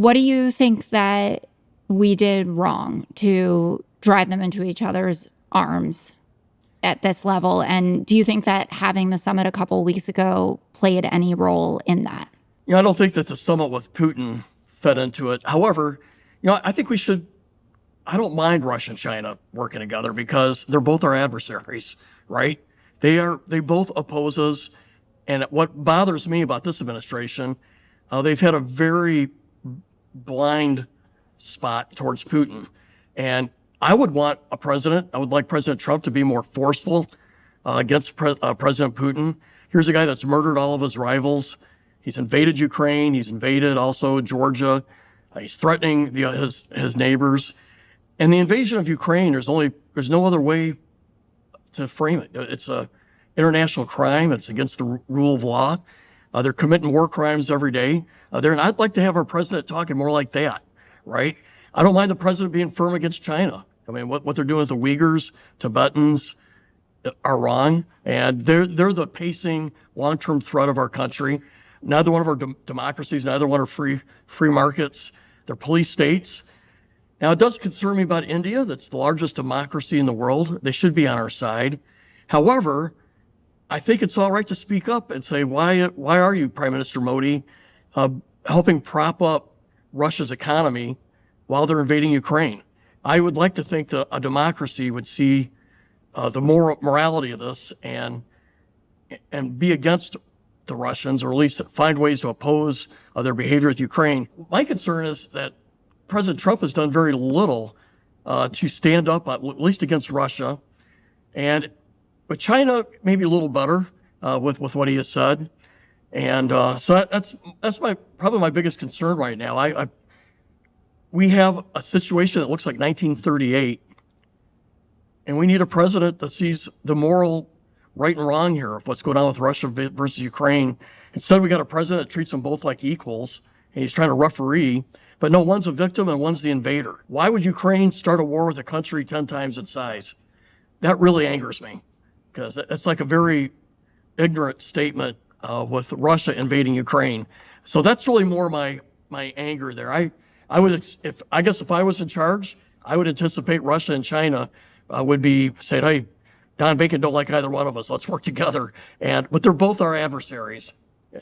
What do you think that we did wrong to drive them into each other's arms at this level? And do you think that having the summit a couple of weeks ago played any role in that? I don't think that the summit with Putin fed into it. However, I think I don't mind Russia and China working together because they're both our adversaries, right? They both oppose us. And what bothers me about this administration, they've had a very blind spot towards Putin. And I would like President Trump to be more forceful against President Putin. Here's a guy that's murdered all of his rivals. He's invaded Ukraine. He's invaded also Georgia. He's threatening his neighbors. And the invasion of Ukraine, there's no other way to frame it. It's a international crime. It's against the rule of law. They're committing war crimes every day. And I'd like to have our president talking more like that, right? I don't mind the president being firm against China. I mean, what they're doing with the Uyghurs, Tibetans are wrong. And they're the pacing long-term threat of our country. Neither one of our democracies, neither one are free markets. They're police states. Now, it does concern me about India. That's the largest democracy in the world. They should be on our side. However, I think it's all right to speak up and say, why are you, Prime Minister Modi, helping prop up Russia's economy while they're invading Ukraine? I would like to think that a democracy would see the morality of this and be against the Russians, or at least find ways to oppose their behavior with Ukraine. My concern is that President Trump has done very little to stand up, at least against Russia. But China, maybe a little better with what he has said. And so that's probably my biggest concern right now. We have a situation that looks like 1938, and we need a president that sees the moral right and wrong here of what's going on with Russia versus Ukraine. Instead, we got a president that treats them both like equals, and he's trying to referee. But no, one's a victim and one's the invader. Why would Ukraine start a war with a country 10 times its size? That really angers me, because that's like a very ignorant statement with Russia invading Ukraine. So that's really more my anger there. I guess if I was in charge, I would anticipate Russia and China would be saying, hey, Don Bacon don't like either one of us. Let's work together. But they're both our adversaries,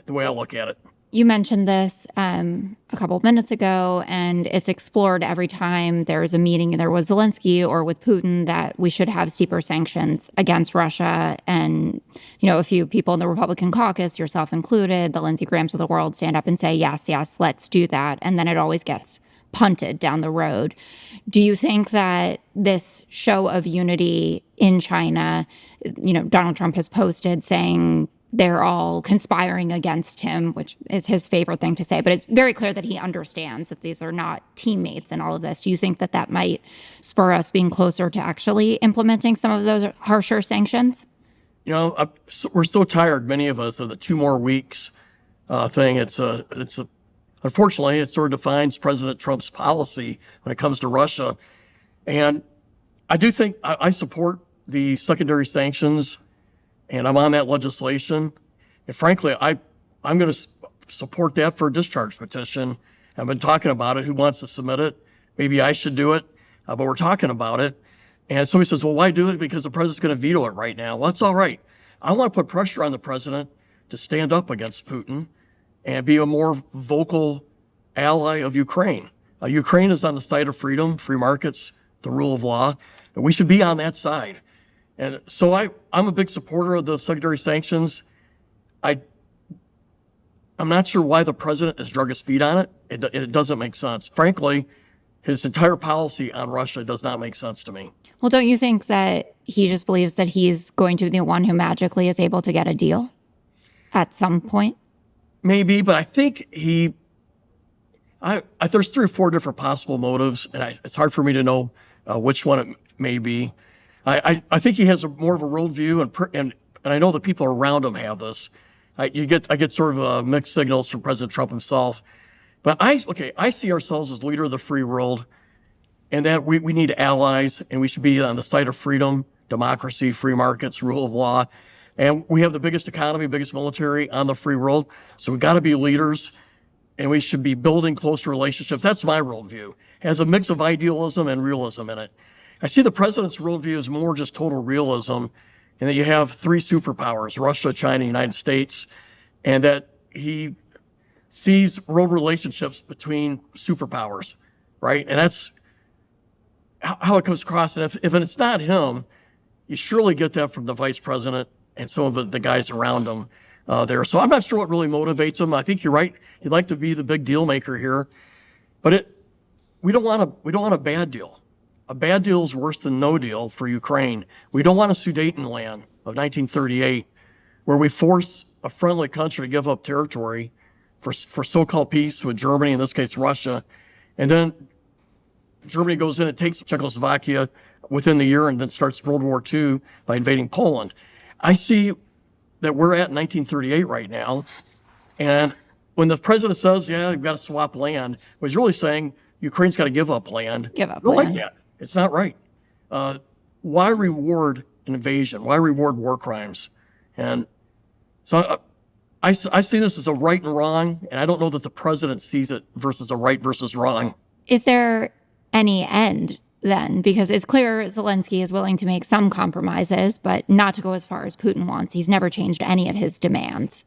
the way I look at it. You mentioned this a couple of minutes ago, and it's explored every time there's a meeting either with Zelensky or with Putin that we should have steeper sanctions against Russia. And, a few people in the Republican caucus, yourself included, the Lindsey Grahams of the world, stand up and say, yes, let's do that. And then it always gets punted down the road. Do you think that this show of unity in China, Donald Trump has posted saying they're all conspiring against him, which is his favorite thing to say, but it's very clear that he understands that these are not teammates in all of this. Do you think that might spur us being closer to actually implementing some of those harsher sanctions? We're so tired, many of us, of the 2 more weeks thing. Unfortunately, it sort of defines President Trump's policy when it comes to Russia. And I do think I support the secondary sanctions, and I'm on that legislation. And frankly, I'm going to support that for a discharge petition. I've been talking about it. Who wants to submit it? Maybe I should do it, but we're talking about it. And somebody says, well, why do it? Because the president's going to veto it right now. Well, that's all right. I want to put pressure on the president to stand up against Putin and be a more vocal ally of Ukraine. Ukraine is on the side of freedom, free markets, the rule of law, and we should be on that side. And so I'm a big supporter of the secondary sanctions. I'm not sure why the president has drug his feet on it. It doesn't make sense. Frankly, his entire policy on Russia does not make sense to me. Well, don't you think that he just believes that he's going to be the one who magically is able to get a deal at some point? Maybe, but I think there's 3 or 4 different possible motives, and it's hard for me to know which one it may be. I think he has more of a worldview, and I know the people around him have this. I get sort of mixed signals from President Trump himself, but I see ourselves as leader of the free world, and that we need allies, and we should be on the side of freedom, democracy, free markets, rule of law, and we have the biggest economy, biggest military on the free world, so we've got to be leaders. and we should be building closer relationships. That's my worldview. It has a mix of idealism and realism in it. I see the president's worldview as more just total realism, and that you have three superpowers, Russia, China, United States, and that he sees world relationships between superpowers, right? And that's how it comes across. And if it's not him, you surely get that from the vice president and some of the guys around him there. So I'm not sure what really motivates him. I think you're right. He'd like to be the big deal maker here, but we don't want a bad deal. A bad deal is worse than no deal for Ukraine. We don't want a Sudetenland of 1938, where we force a friendly country to give up territory for so-called peace with Germany, in this case Russia, and then Germany goes in and takes Czechoslovakia within the year and then starts World War II by invading Poland. I see that we're at 1938 right now, and when the president says, yeah, we've got to swap land, what he's really saying, Ukraine's got to give up land. Give up don't land. like that. It's not right. Why reward an invasion? Why reward war crimes? And so I see this as a right and wrong, and I don't know that the president sees it versus a right versus wrong. Is there any end then? Because it's clear Zelensky is willing to make some compromises, but not to go as far as Putin wants. He's never changed any of his demands,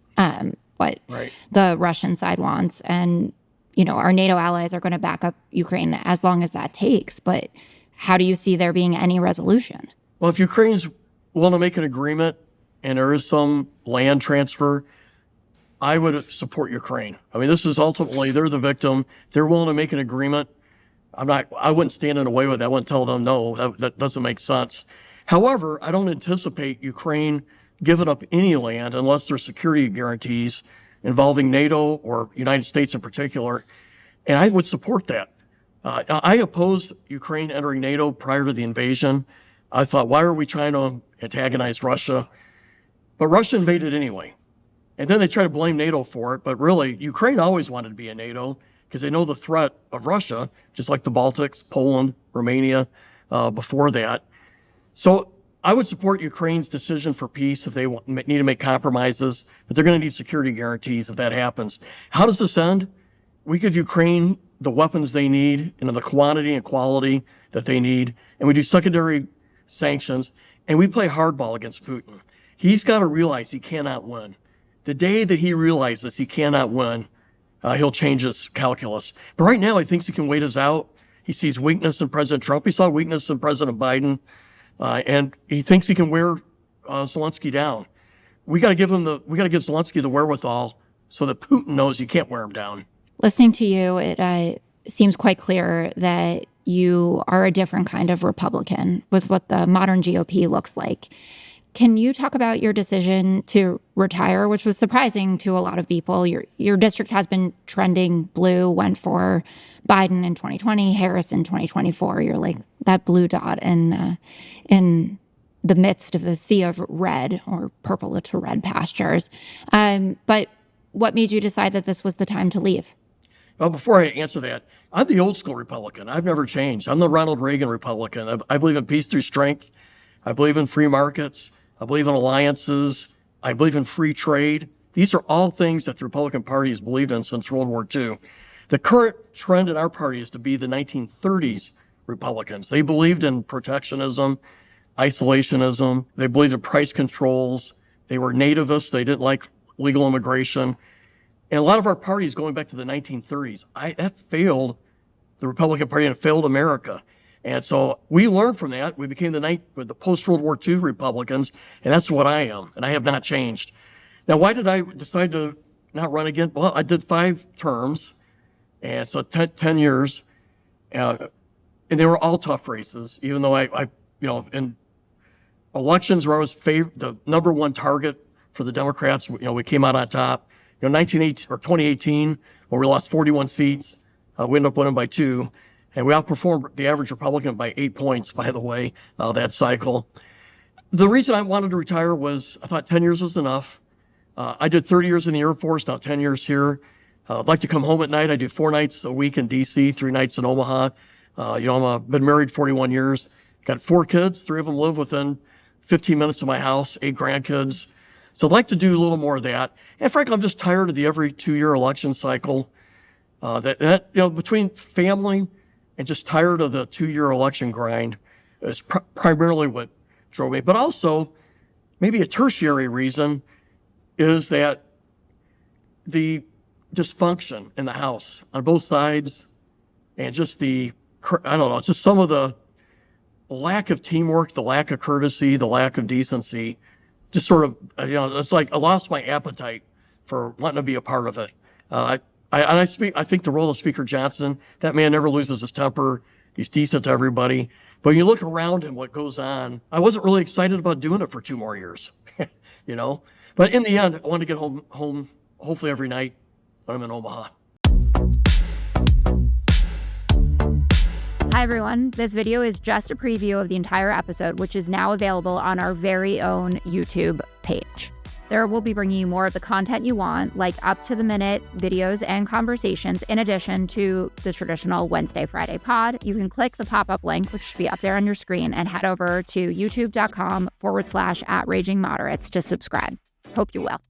what Right. the Russian side wants. And, our NATO allies are going to back up Ukraine as long as that takes. But how do you see there being any resolution? Well, if Ukraine's willing to make an agreement and there is some land transfer, I would support Ukraine. I mean, this is ultimately, they're the victim. They're willing to make an agreement. I wouldn't stand in the way with that. I wouldn't tell them, no, that doesn't make sense. However, I don't anticipate Ukraine giving up any land unless there's security guarantees involving NATO or United States in particular. And I would support that. I opposed Ukraine entering NATO prior to the invasion. I thought, why are we trying to antagonize Russia? But Russia invaded anyway. And then they try to blame NATO for it. But really, Ukraine always wanted to be in NATO because they know the threat of Russia, just like the Baltics, Poland, Romania, before that. So I would support Ukraine's decision for peace if they need to make compromises, but they're going to need security guarantees if that happens. How does this end? We give Ukraine the weapons they need and the quantity and quality that they need, and we do secondary sanctions, and we play hardball against Putin. He's got to realize he cannot win. The day that he realizes he cannot win, he'll change his calculus. But right now, he thinks he can wait us out. He sees weakness in President Trump. He saw weakness in President Biden, and he thinks he can wear Zelensky down. We got to give Zelensky the wherewithal so that Putin knows you can't wear him down. Listening to you, it seems quite clear that you are a different kind of Republican with what the modern GOP looks like. Can you talk about your decision to retire, which was surprising to a lot of people? Your district has been trending blue, went for Biden in 2020, Harris in 2024. You're like that blue dot in the midst of the sea of red or purple to red pastures. But what made you decide that this was the time to leave? Well, before I answer that, I'm the old school Republican. I've never changed. I'm the Ronald Reagan Republican. I believe in peace through strength. I believe in free markets. I believe in alliances. I believe in free trade. These are all things that the Republican Party has believed in since World War II. The current trend in our party is to be the 1930s Republicans. They believed in protectionism, isolationism. They believed in price controls. They were nativists. They didn't like legal immigration. And a lot of our parties going back to the 1930s, that failed the Republican Party and it failed America. And so we learned from that. We became the post-World War II Republicans, and that's what I am, and I have not changed. Now, why did I decide to not run again? Well, I did 5 terms, and so 10 years, and they were all tough races, even though I in elections where I was the number one target for the Democrats, we came out on top. 2018, when we lost 41 seats, we ended up winning by 2. And we outperformed the average Republican by 8 points, by the way, that cycle. The reason I wanted to retire was I thought 10 years was enough. I did 30 years in the Air Force, now 10 years here. I'd like to come home at night. I do 4 nights a week in D.C., 3 nights in Omaha. I've been married 41 years. Got 4 kids. 3 of them live within 15 minutes of my house, 8 grandkids. So I'd like to do a little more of that. And frankly, I'm just tired of the every 2-year election cycle. Between family and just tired of the 2-year election grind is primarily what drove me. But also, maybe a tertiary reason is that the dysfunction in the House on both sides, and just just some of the lack of teamwork, the lack of courtesy, the lack of decency, just sort of, it's like I lost my appetite for wanting to be a part of it. I think the role of Speaker Johnson, that man never loses his temper. He's decent to everybody. But when you look around and what goes on, I wasn't really excited about doing it for 2 more years, But in the end, I want to get home hopefully every night when I'm in Omaha. Hi, everyone. This video is just a preview of the entire episode, which is now available on our very own YouTube page. There we'll be bringing you more of the content you want, like up-to-the-minute videos and conversations, in addition to the traditional Wednesday, Friday pod. You can click the pop-up link, which should be up there on your screen, and head over to youtube.com/@ragingmoderates to subscribe. Hope you will.